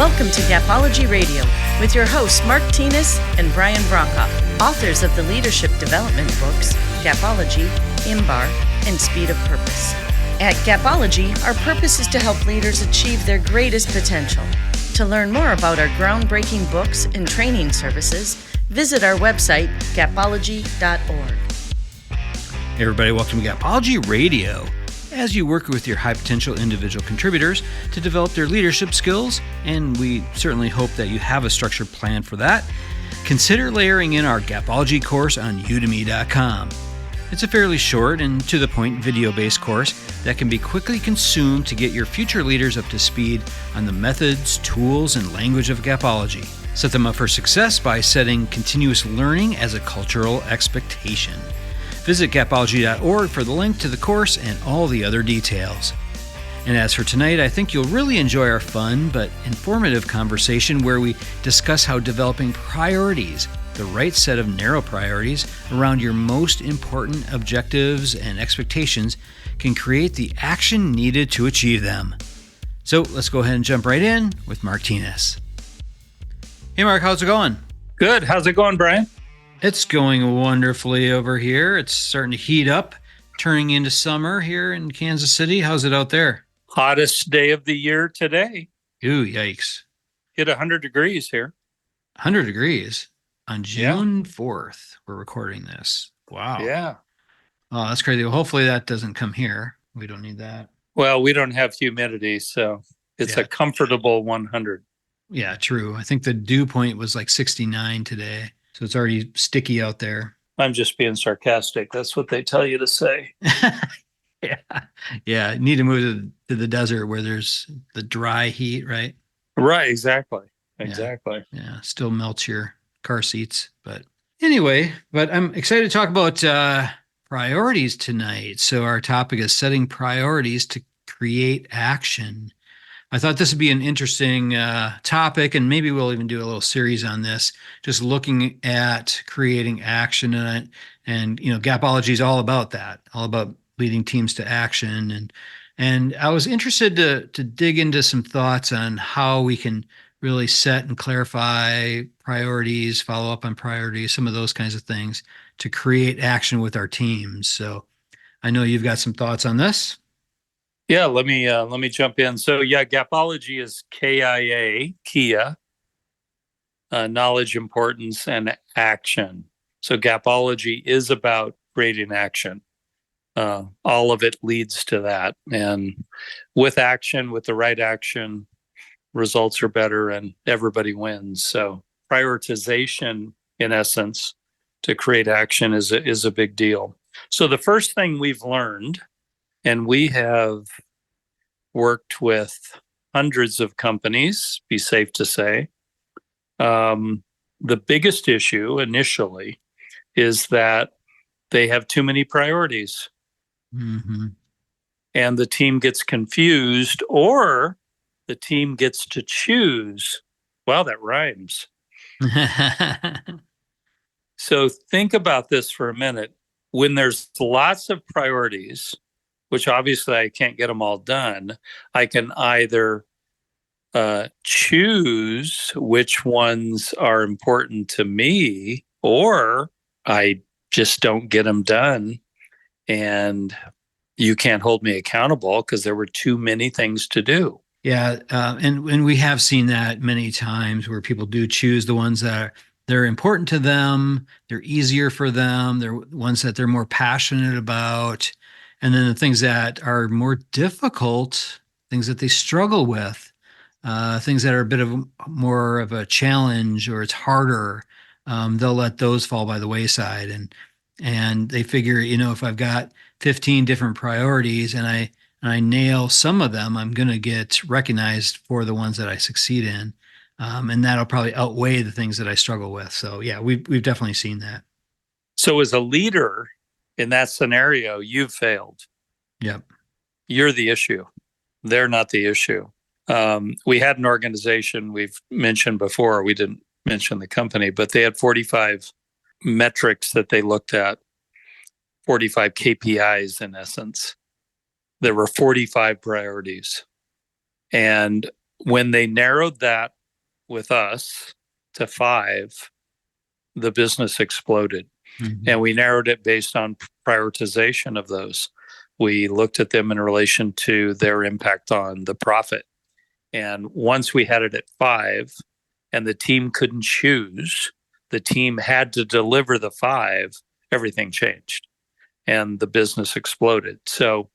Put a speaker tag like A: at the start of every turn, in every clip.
A: Welcome to Gapology Radio with your hosts Mark Tinas and Brian Brokoff, authors of the leadership development books Gapology, IMBAR, and Speed of Purpose. At Gapology, our purpose is to help leaders achieve their greatest potential. To learn more about our groundbreaking books and training services, visit our website, gapology.org.
B: Hey everybody, welcome to Gapology Radio. As you work with your high-potential individual contributors to develop their leadership skills, and we certainly hope that you have a structured plan for that, consider layering in our Gapology course on udemy.com. It's a fairly short and to-the-point video-based course that can be quickly consumed to get your future leaders up to speed on the methods, tools, and language of Gapology. Set them up for success by setting continuous learning as a cultural expectation. Visit Gapology.org for the link to the course and all the other details. And as for tonight, I think you'll really enjoy our fun but informative conversation where we discuss how developing priorities, the right set of narrow priorities around your most important objectives and expectations, can create the action needed to achieve them. So let's go ahead and jump right in with Mark Tinas. Hey Mark, how's it going?
C: Good. How's it going, Brian?
B: It's going wonderfully over here. It's starting to heat up, turning into summer here in Kansas City. How's it out there?
C: Hottest day of the year today.
B: Ooh, yikes.
C: Hit 100 degrees here.
B: 100 degrees on June 4th. We're recording this. Wow.
C: Yeah.
B: Oh, that's crazy. Well, hopefully that doesn't come here. We don't need that.
C: Well, we don't have humidity, so it's a comfortable 100.
B: Yeah, true. I think the dew point was like 69 today. So it's already sticky out there.
C: I'm just being sarcastic. That's what they tell you to say.
B: Yeah. Need to move to the desert where there's the dry heat, right?
C: Right. Exactly.
B: Yeah. Still melts your car seats. But anyway, I'm excited to talk about priorities tonight. So our topic is setting priorities to create action. I thought this would be an interesting topic, and maybe we'll even do a little series on this, just looking at creating action. And you know, Gapology is all about that, all about leading teams to action. And I was interested to dig into some thoughts on how we can really set and clarify priorities, follow up on priorities, some of those kinds of things to create action with our teams. So I know you've got some thoughts on this.
C: Yeah, let me jump in. So Gapology is Kia, knowledge, importance, and action. So Gapology is about creating action. All of it leads to that. And with action, with the right action, results are better and everybody wins. So prioritization, in essence, to create action is a big deal. So the first thing we've learned, and we have worked with hundreds of companies, be safe to say. The biggest issue initially is that they have too many priorities.
B: Mm-hmm.
C: And the team gets confused, or the team gets to choose. Wow, that rhymes. So think about this for a minute. When there's lots of priorities, which obviously I can't get them all done, I can either choose which ones are important to me, or I just don't get them done. And you can't hold me accountable because there were too many things to do.
B: Yeah. And we have seen that many times where people do choose the ones that they're important to them. They're easier for them. They're ones that they're more passionate about. And then the things that are more difficult, things that they struggle with, things that are a bit of more of a challenge or it's harder, they'll let those fall by the wayside. And they figure, you know, if I've got 15 different priorities and I nail some of them, I'm going to get recognized for the ones that I succeed in. And that'll probably outweigh the things that I struggle with. So yeah, we've definitely seen that.
C: So as a leader, in that scenario, you've failed.
B: Yep.
C: You're the issue. They're not the issue. We had an organization we've mentioned before. We didn't mention the company, but they had 45 metrics that they looked at, 45 KPIs in essence. There were 45 priorities. And when they narrowed that with us to 5, the business exploded.
B: Mhm.
C: And we narrowed it based on prioritization of those. We looked at them in relation to their impact on the profit. And once we had it at 5 and the team couldn't choose, the team had to deliver the 5, everything changed and the business exploded. So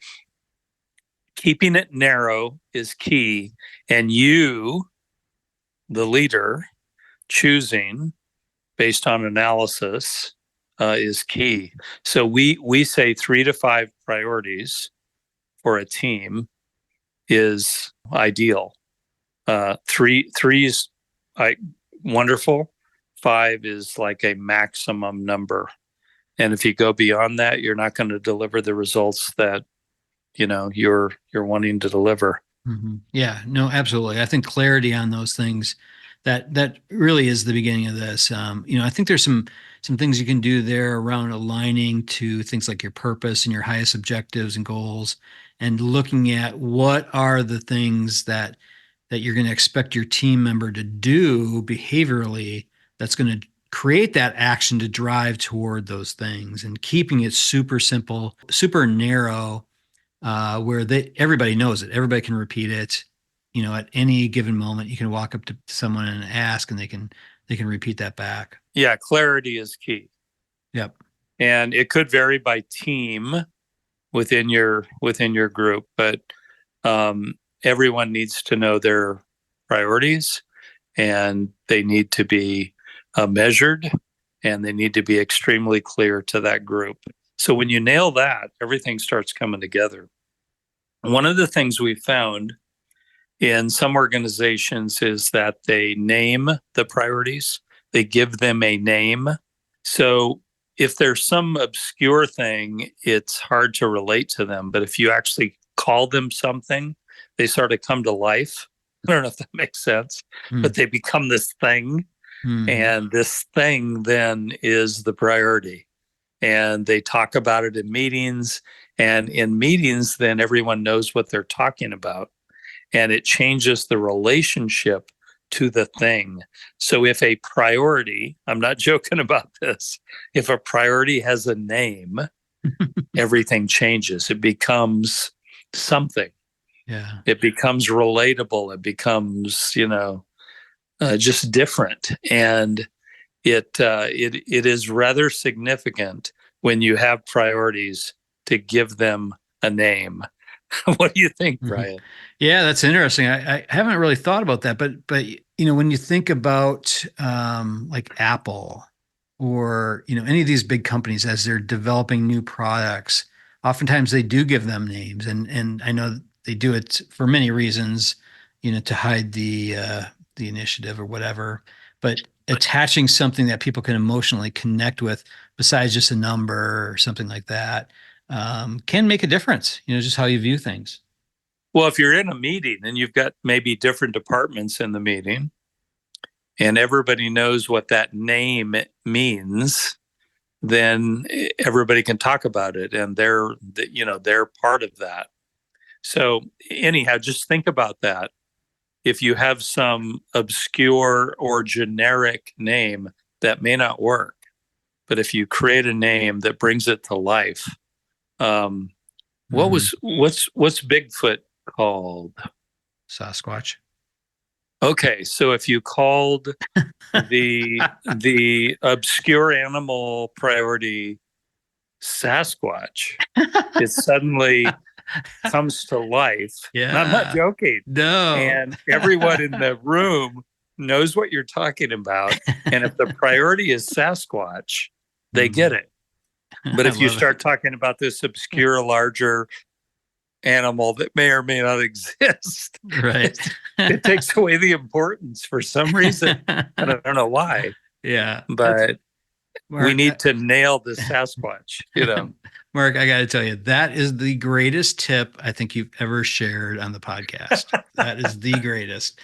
C: keeping it narrow is key. And you, the leader, choosing based on analysis is key. So we say 3 to 5 priorities for a team is ideal. Three is wonderful. 5 is like a maximum number. And if you go beyond that, you're not going to deliver the results that you're wanting to deliver.
B: Mm-hmm. Yeah, no, absolutely. I think clarity on those things that really is the beginning of this. I think there's some things you can do there around aligning to things like your purpose and your highest objectives and goals, and looking at what are the things that you're going to expect your team member to do behaviorally that's going to create that action to drive toward those things, and keeping it super simple, super narrow, where everybody knows it, everybody can repeat it. At any given moment, you can walk up to someone and ask, and they can repeat that back.
C: Yeah, clarity is key.
B: Yep.
C: And it could vary by team within your group, but everyone needs to know their priorities, and they need to be measured, and they need to be extremely clear to that group. So when you nail that, everything starts coming together. One of the things we found in some organizations is that they name the priorities. They give them a name. So if there's some obscure thing, it's hard to relate to them. But if you actually call them something, they sort of come to life. I don't know if that makes sense, but they become this thing. And this thing then is the priority. And they talk about it in meetings. And in meetings, then everyone knows what they're talking about. And it changes the relationship to the thing. So if a priority, I'm not joking about this, if a priority has a name, everything changes. It becomes something.
B: Yeah.
C: It becomes relatable. It becomes, just different. And it is rather significant when you have priorities to give them a name. What do you think, Brian?
B: Yeah, that's interesting. I haven't really thought about that, but when you think about like Apple or any of these big companies as they're developing new products, oftentimes they do give them names, and I know they do it for many reasons, to hide the initiative or whatever. But attaching something that people can emotionally connect with, besides just a number or something like that, can make a difference, just how you view things.
C: Well, if you're in a meeting and you've got maybe different departments in the meeting and everybody knows what that name means, then everybody can talk about it, and they're part of that. So anyhow, just think about that. If you have some obscure or generic name, that may not work. But if you create a name that brings it to life, what's Bigfoot called?
B: Sasquatch.
C: Okay, so if you called the obscure animal priority Sasquatch, it suddenly comes to life.
B: Yeah.
C: I'm not joking.
B: No.
C: And everyone in the room knows what you're talking about. And if the priority is Sasquatch, they get it. But if you start talking about this obscure, larger animal that may or may not exist,
B: right,
C: it takes away the importance for some reason. I don't know why.
B: Yeah.
C: But
B: Mark,
C: we need to nail the Sasquatch,
B: Mark, I got to tell you, that is the greatest tip I think you've ever shared on the podcast. That is the greatest.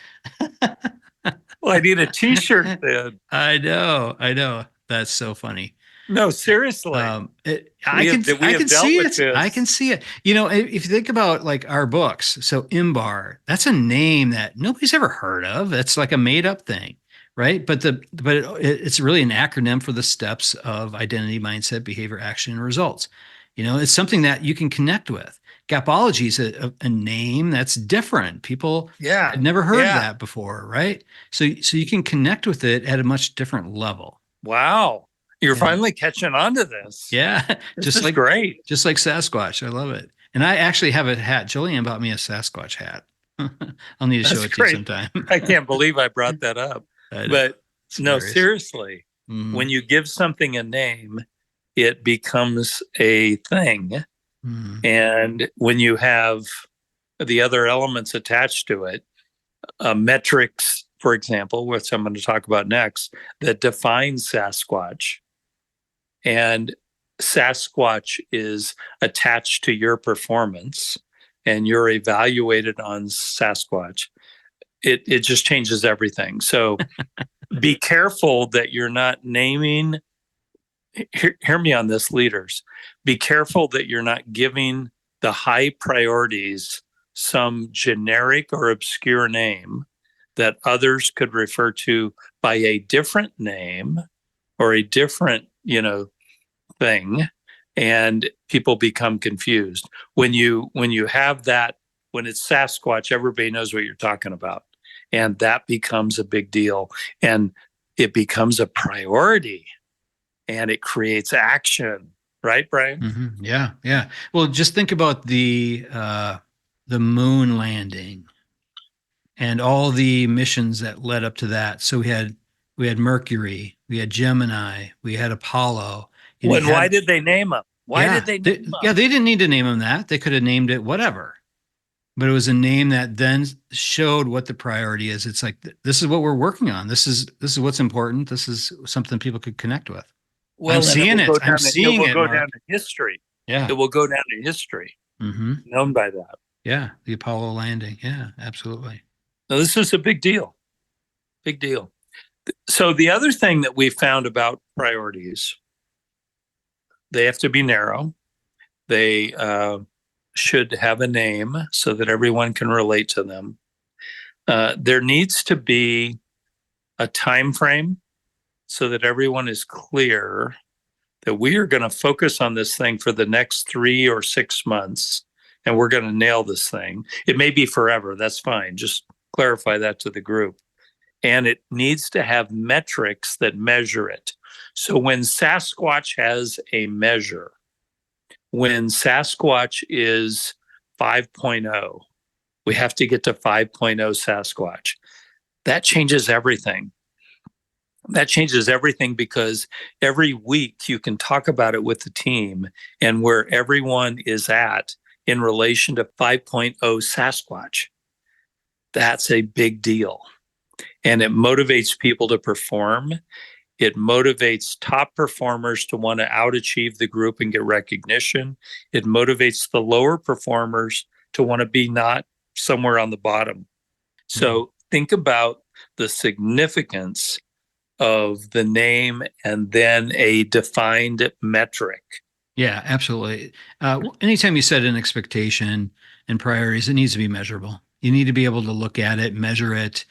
C: Well, I need a t-shirt then.
B: I know. That's so funny.
C: No, seriously.
B: I can see it.
C: This.
B: I can see it. You know, if you think about like our books, so IMBAR, that's a name that nobody's ever heard of. It's like a made up thing, right? But it's really an acronym for the steps of identity, mindset, behavior, action, and results. You know, it's something that you can connect with. Gapology is a name that's different. People had never heard of that before, right? So you can connect with it at a much different level.
C: Wow. You're finally catching on to this.
B: Yeah.
C: This is great.
B: Just like Sasquatch. I love it. And I actually have a hat. Jillian bought me a Sasquatch hat. I'll need to show it to you sometime.
C: I can't believe I brought that up. But no, seriously, when you give something a name, it becomes a thing. And when you have the other elements attached to it, metrics, for example, which I'm going to talk about next, that define Sasquatch, and Sasquatch is attached to your performance and you're evaluated on Sasquatch, it just changes everything. So be careful that you're not naming, hear me on this, leaders. Be careful that you're not giving the high priorities some generic or obscure name that others could refer to by a different name or a different, thing, and people become confused. When you have that, when it's Sasquatch, everybody knows what you're talking about, and that becomes a big deal, and it becomes a priority, and it creates action. Right, Brian?
B: Mm-hmm. Yeah. Well, just think about the moon landing and all the missions that led up to that. So we had Mercury, we had Gemini, we had Apollo.
C: Why did they name them? Did they name them?
B: Yeah, they didn't need to name them that. They could have named it whatever. But it was a name that then showed what the priority is. It's like, this is what we're working on. This is what's important. This is something people could connect with. Well, I'm seeing it. I'm seeing it.
C: It will go down to history.
B: Yeah.
C: It will go down to history. Known by that.
B: Yeah. The Apollo landing. Yeah, absolutely.
C: Now, this is a big deal. Big deal. So the other thing that we found about priorities, they have to be narrow. They should have a name so that everyone can relate to them. There needs to be a time frame so that everyone is clear that we are going to focus on this thing for the next 3 or 6 months, and we're going to nail this thing. It may be forever. That's fine. Just clarify that to the group. And it needs to have metrics that measure it. So when Sasquatch has a measure, when Sasquatch is 5.0, we have to get to 5.0 Sasquatch. That changes everything. That changes everything because every week you can talk about it with the team and where everyone is at in relation to 5.0 Sasquatch. That's a big deal. And it motivates people to perform. It motivates top performers to want to outachieve the group and get recognition. It motivates the lower performers to want to be not somewhere on the bottom. So think about the significance of the name and then a defined metric.
B: Yeah, absolutely. Anytime you set an expectation and priorities, it needs to be measurable. You need to be able to look at it, measure it,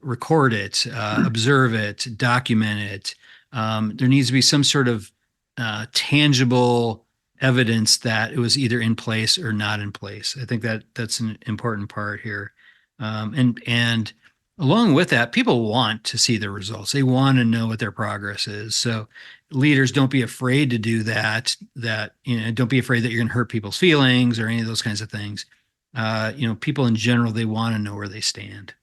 B: record it, observe it, document it. There needs to be some sort of tangible evidence that it was either in place or not in place. I think that's an important part here. And along with that, people want to see the results. They want to know what their progress is. So leaders, don't be afraid to do that. Don't be afraid that you're going to hurt people's feelings or any of those kinds of things. People in general, they want to know where they stand.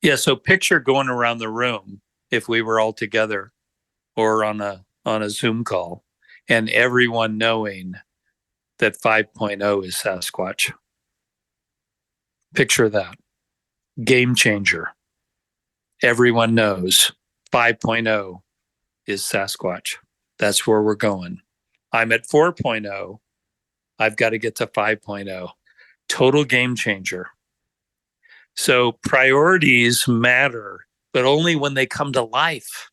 C: Yeah. So picture going around the room if we were all together or on a Zoom call and everyone knowing that 5.0 is Sasquatch. Picture that. Game changer. Everyone knows 5.0 is Sasquatch. That's where we're going. I'm at 4.0. I've got to get to 5.0. Total game changer. So priorities matter, but only when they come to life.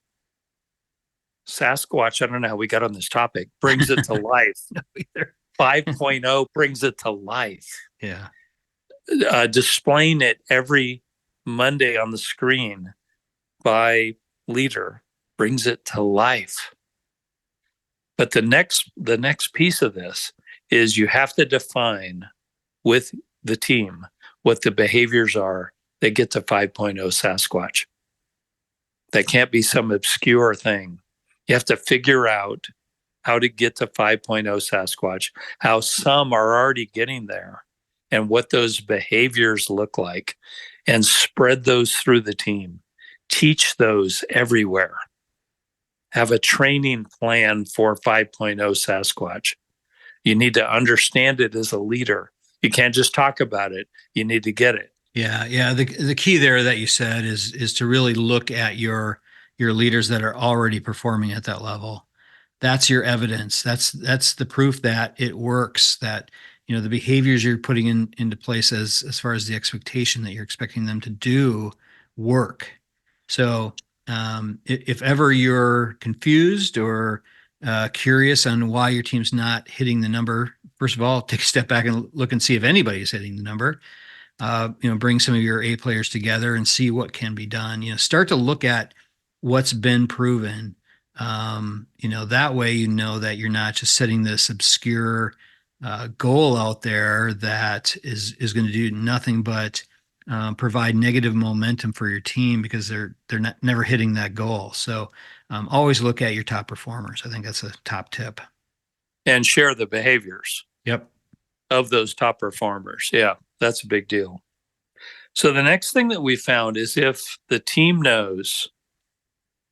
C: Sasquatch, I don't know how we got on this topic, brings it to life.
B: No, either.
C: 5.0 brings it to life.
B: Yeah.
C: Displaying it every Monday on the screen by leader brings it to life. But the next piece of this is you have to define with the team what the behaviors are that get to 5.0 Sasquatch. That can't be some obscure thing. You have to figure out how to get to 5.0 Sasquatch, how some are already getting there, and what those behaviors look like, and spread those through the team. Teach those everywhere. Have a training plan for 5.0 Sasquatch. You need to understand it as a leader. You can't just talk about it. You need to get it.
B: Yeah. The key there that you said is to really look at your leaders that are already performing at that level. That's your evidence. That's the proof that it works, that the behaviors you're putting into place as far as the expectation that you're expecting them to do work. So if ever you're confused or curious on why your team's not hitting the number, first of all, take a step back and look and see if anybody's hitting the number. Bring some of your A players together and see what can be done. Start to look at what's been proven. That way, that you're not just setting this obscure goal out there that is going to do nothing but provide negative momentum for your team because they're never hitting that goal. So always look at your top performers. I think that's a top tip.
C: And share the behaviors.
B: Yep.
C: Of those top performers. Yeah, that's a big deal. So the next thing that we found is if the team knows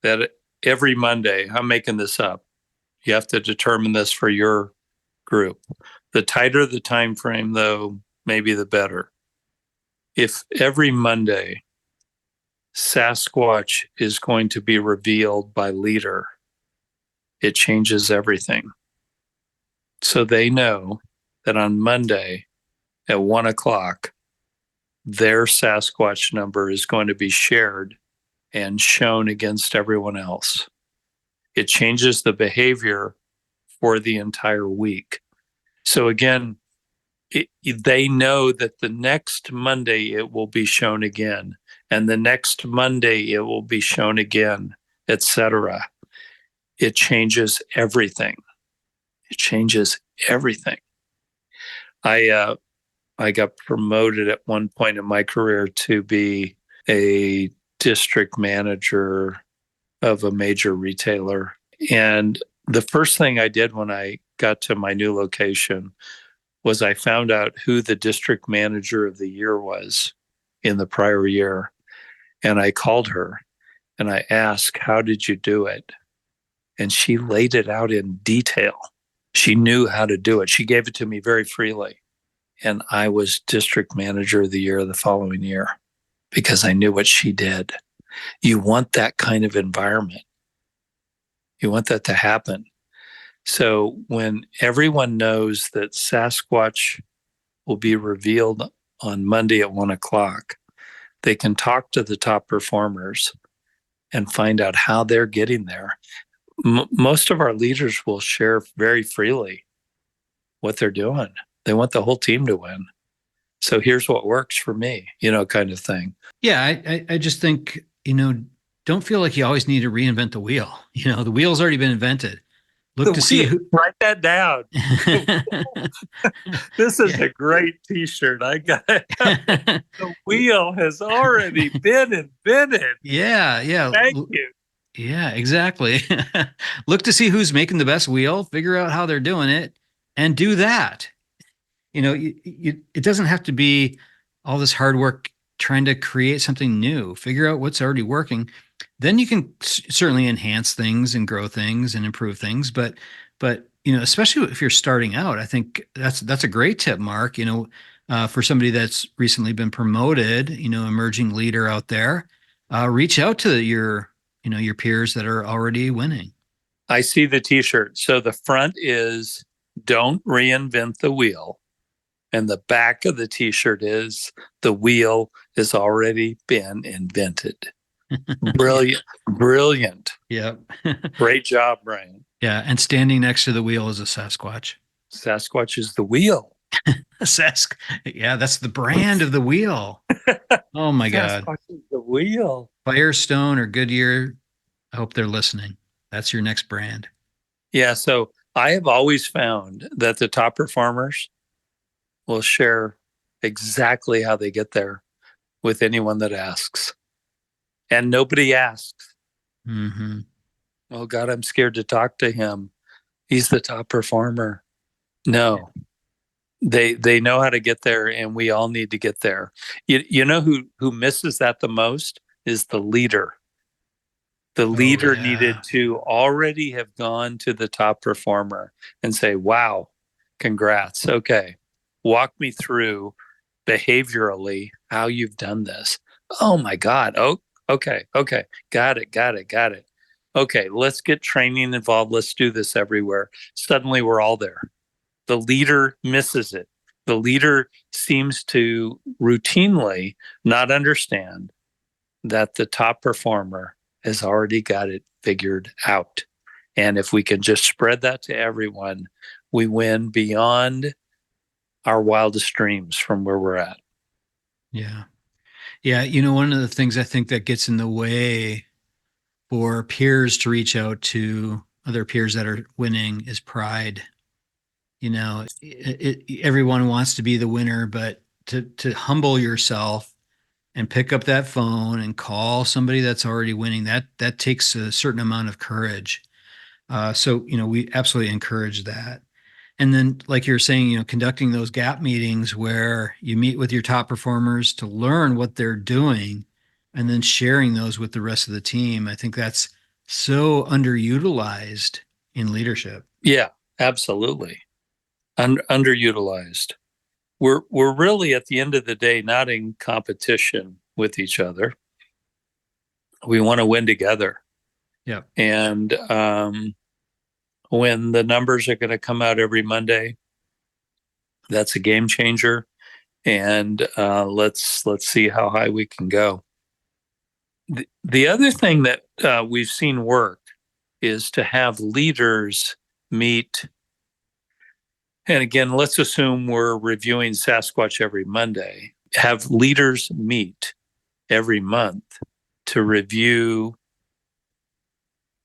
C: that every Monday, I'm making this up, you have to determine this for your group. The tighter the time frame, though, maybe the better. If every Monday Sasquatch is going to be revealed by leader, it changes everything. So they know that on Monday at 1:00, their Sasquatch number is going to be shared and shown against everyone else. It changes the behavior for the entire week. So again, they know that the next Monday it will be shown again, and the next Monday it will be shown again, etc. It changes everything. It changes everything. I got promoted at one point in my career to be a district manager of a major retailer. And the first thing I did when I got to my new location was I found out who the district manager of the year was in the prior year. And I called her and I asked, how did you do it? And she laid it out in detail. She knew how to do it. She gave it to me very freely. And I was district manager of the year the following year because I knew what she did. You want that kind of environment. You want that to happen. So when everyone knows that Sasquatch will be revealed on Monday at 1:00, they can talk to the top performers and find out how they're getting there. Most of our leaders will share very freely what they're doing. They want the whole team to win. So here's what works for me, kind of thing.
B: Yeah, I just think, don't feel like you always need to reinvent the wheel. The wheel's already been invented. Look to see who.
C: Write that down. This is a great T-shirt. I got it. The wheel has already been invented.
B: Yeah.
C: Thank you.
B: Yeah, exactly. Look to see who's making the best wheel, figure out how they're doing it, and do that. It doesn't have to be all this hard work trying to create something new. Figure out what's already working. Then you can certainly enhance things and grow things and improve things. But especially if you're starting out, I think that's a great tip, Mark. For somebody that's recently been promoted, emerging leader out there, reach out to your peers that are already winning.
C: I see the T-shirt. So the front is "Don't reinvent the wheel," and the back of the T-shirt is "The wheel has already been invented." Brilliant. Brilliant.
B: Yep.
C: Great job, Brian.
B: Yeah. And standing next to the wheel is a Sasquatch.
C: Sasquatch is the wheel.
B: Yeah, that's the brand of the wheel. Oh my God.
C: Sasquatch is the wheel.
B: Firestone or Goodyear. I hope they're listening. That's your next brand.
C: Yeah. So I have always found that the top performers will share exactly how they get there with anyone that asks. And nobody asks.
B: Mm-hmm.
C: Oh God, I'm scared to talk to him. He's the top performer. No, they know how to get there, and we all need to get there. You know who misses that the most is the leader. The leader needed to already have gone to the top performer and say, wow, congrats. Okay, walk me through behaviorally how you've done this. Oh my God. Oh, okay. Got it. Okay, let's get training involved. Let's do this everywhere. Suddenly we're all there. The leader misses it. The leader seems to routinely not understand that the top performer has already got it figured out. And if we can just spread that to everyone, we win beyond our wildest dreams from where we're at.
B: Yeah. Yeah. One of the things I think that gets in the way for peers to reach out to other peers that are winning is pride. Everyone wants to be the winner, but to humble yourself and pick up that phone and call somebody that's already winning, that takes a certain amount of courage. So we absolutely encourage that. And then, like you're saying, conducting those gap meetings where you meet with your top performers to learn what they're doing and then sharing those with the rest of the team. I think that's so underutilized in leadership.
C: Yeah, absolutely. Underutilized. We're really, at the end of the day, not in competition with each other. We want to win together.
B: Yeah.
C: And when the numbers are going to come out every Monday, that's a game changer. And let's see how high we can go. The other thing that we've seen work is to have leaders meet. And again, let's assume we're reviewing Sasquatch every Monday. Have leaders meet every month to review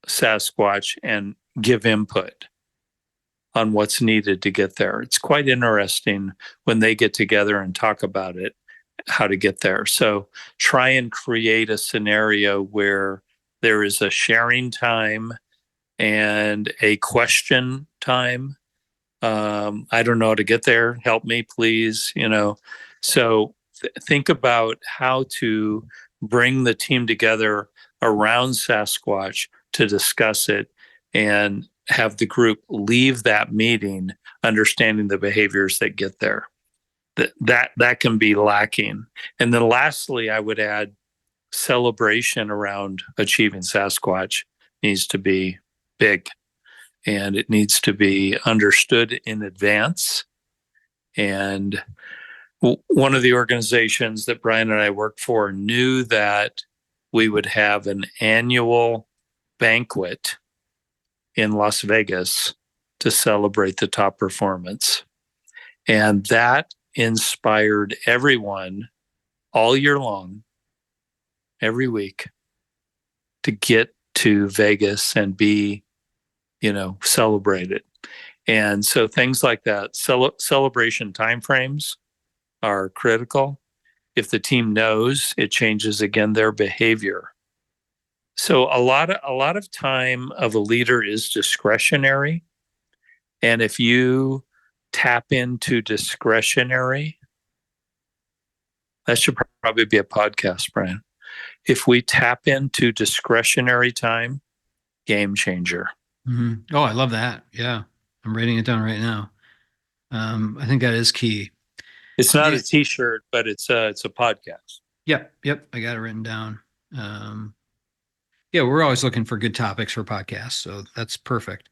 C: Sasquatch and give input on what's needed to get there. It's quite interesting when they get together and talk about it, how to get there. So try and create a scenario where there is a sharing time and a question time. I don't know how to get there. Help me, please. So think about how to bring the team together around Sasquatch to discuss it and have the group leave that meeting understanding the behaviors that get there. That can be lacking. And then lastly, I would add celebration around achieving Sasquatch needs to be big, and it needs to be understood in advance. And one of the organizations that Brian and I work for knew that we would have an annual banquet in Las Vegas to celebrate the top performance. And that inspired everyone all year long, every week, to get to Vegas and be, celebrated. And so things like that, celebration timeframes are critical. If the team knows, it changes again their behavior. So a lot of time of a leader is discretionary. And if you tap into discretionary, that should probably be a podcast, Brian. If we tap into discretionary time, game changer.
B: Mm-hmm. Oh, I love that. Yeah. I'm writing it down right now. I think that is key.
C: It's not a t-shirt, but it's a podcast.
B: Yep. I got it written down. Yeah, we're always looking for good topics for podcasts, so that's perfect.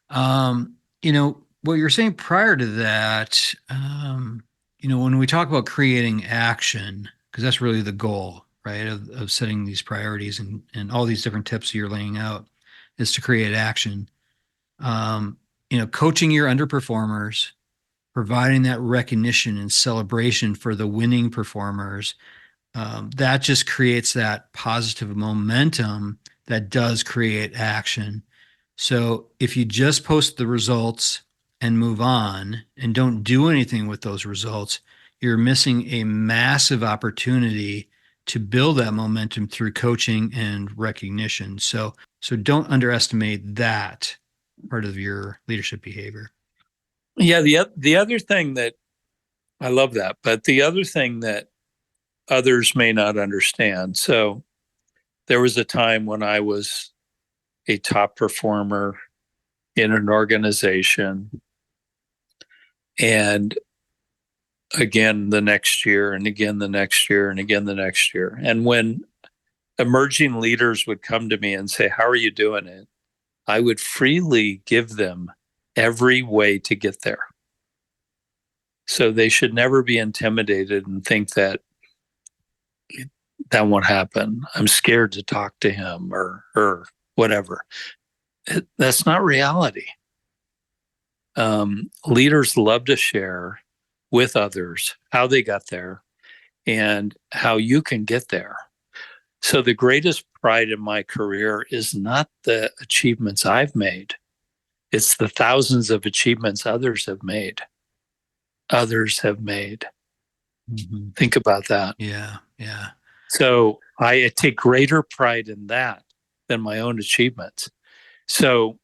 B: What you're saying prior to that, when we talk about creating action, because that's really the goal, right, of setting these priorities and all these different tips you're laying out is to create action. Coaching your underperformers, providing that recognition and celebration for the winning performers, that just creates that positive momentum that does create action. So if you just post the results and move on and don't do anything with those results, you're missing a massive opportunity to build that momentum through coaching and recognition. So don't underestimate that part of your leadership behavior.
C: Yeah, the other thing that I love that, but the other thing that others may not understand. So there was a time when I was a top performer in an organization, and again the next year, and again the next year, and again the next year. And when emerging leaders would come to me and say, "How are you doing it?" I would freely give them every way to get there. So they should never be intimidated and think that won't happen. I'm scared to talk to him or her, whatever. That's not reality. Leaders love to share with others how they got there and how you can get there. So the greatest pride in my career is not the achievements I've made. It's the thousands of achievements others have made. Mm-hmm. Think about that.
B: Yeah.
C: So I take greater pride in that than my own achievements. So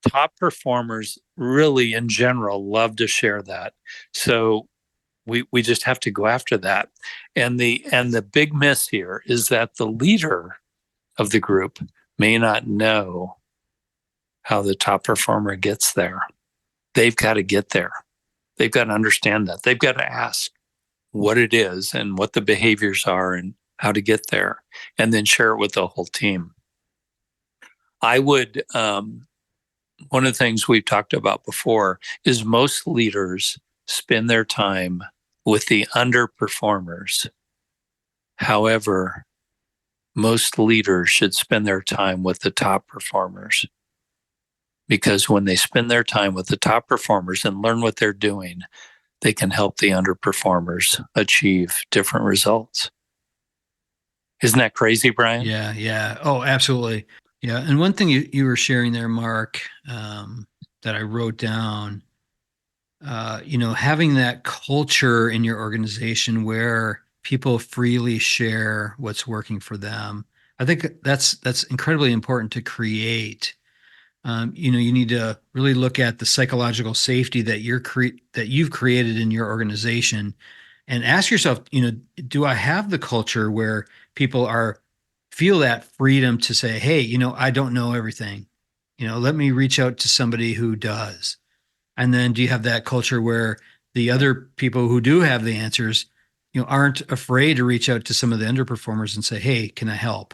C: top performers really in general love to share that. So we just have to go after that. And the big miss here is that the leader of the group may not know how the top performer gets there. They've got to get there. They've got to understand that. They've got to ask what it is and what the behaviors are and how to get there, and then share it with the whole team. I would, one of the things we've talked about before is most leaders spend their time with the underperformers. However, most leaders should spend their time with the top performers. Because when they spend their time with the top performers and learn what they're doing, they can help the underperformers achieve different results. Isn't that crazy, Brian?
B: Yeah. Oh, absolutely. Yeah. And one thing you were sharing there, Mark, that I wrote down, having that culture in your organization where people freely share what's working for them. I think that's incredibly important to create. You need to really look at the psychological safety that you've created in your organization, and ask yourself, do I have the culture where people feel that freedom to say, hey, I don't know everything. Let me reach out to somebody who does. And then do you have that culture where the other people who do have the answers, aren't afraid to reach out to some of the underperformers and say, hey, can I help?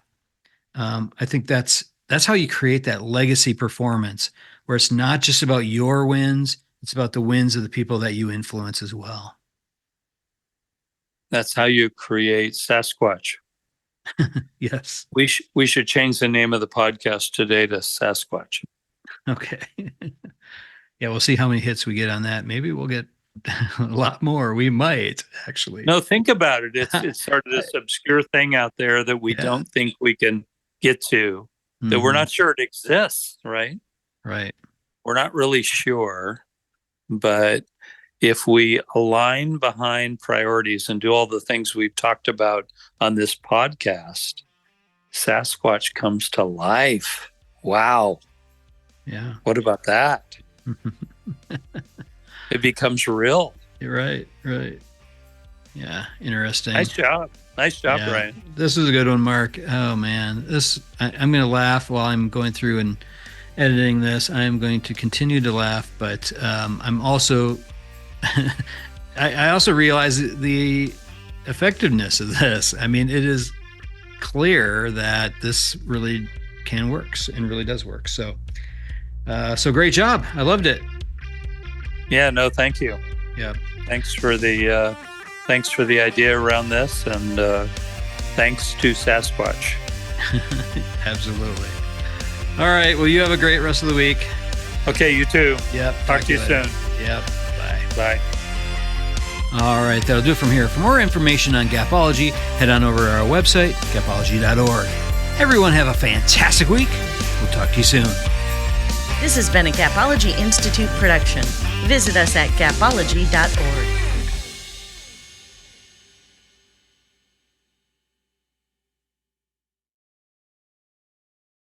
B: I think that's how you create that legacy performance where it's not just about your wins, it's about the wins of the people that you influence as well.
C: That's how you create Sasquatch.
B: Yes.
C: We should change the name of the podcast today to Sasquatch.
B: Okay. Yeah, we'll see how many hits we get on that. Maybe we'll get a lot more. We might, actually.
C: No, think about it. It's sort of this obscure thing out there that we don't think we can get to, that we're not sure it exists, right?
B: Right.
C: We're not really sure, but if we align behind priorities and do all the things we've talked about on this podcast, Sasquatch comes to life. Wow.
B: Yeah.
C: What about that? It becomes real.
B: You're right. Yeah. Interesting.
C: Nice job, yeah. Brian.
B: This is a good one, Mark. Oh man, I'm going to laugh while I'm going through and editing this. I am going to continue to laugh, but I'm also, I also realize the effectiveness of this. I mean, it is clear that this really can work and really does work. So great job. I loved it.
C: Yeah, no, thank you.
B: Yeah.
C: Thanks for the idea around this, and Thanks to Sasquatch.
B: Absolutely. All right. Well, you have a great rest of the week.
C: Okay, you too.
B: Yep.
C: Talk to you
B: later.
C: soon.
B: Yep. Bye.
C: Bye.
B: All right. That'll do it from here. For more information on Gapology, head on over to our website, gapology.org. Everyone have a fantastic week. We'll talk to you soon.
A: This has been a Gapology Institute production. Visit us at gapology.org.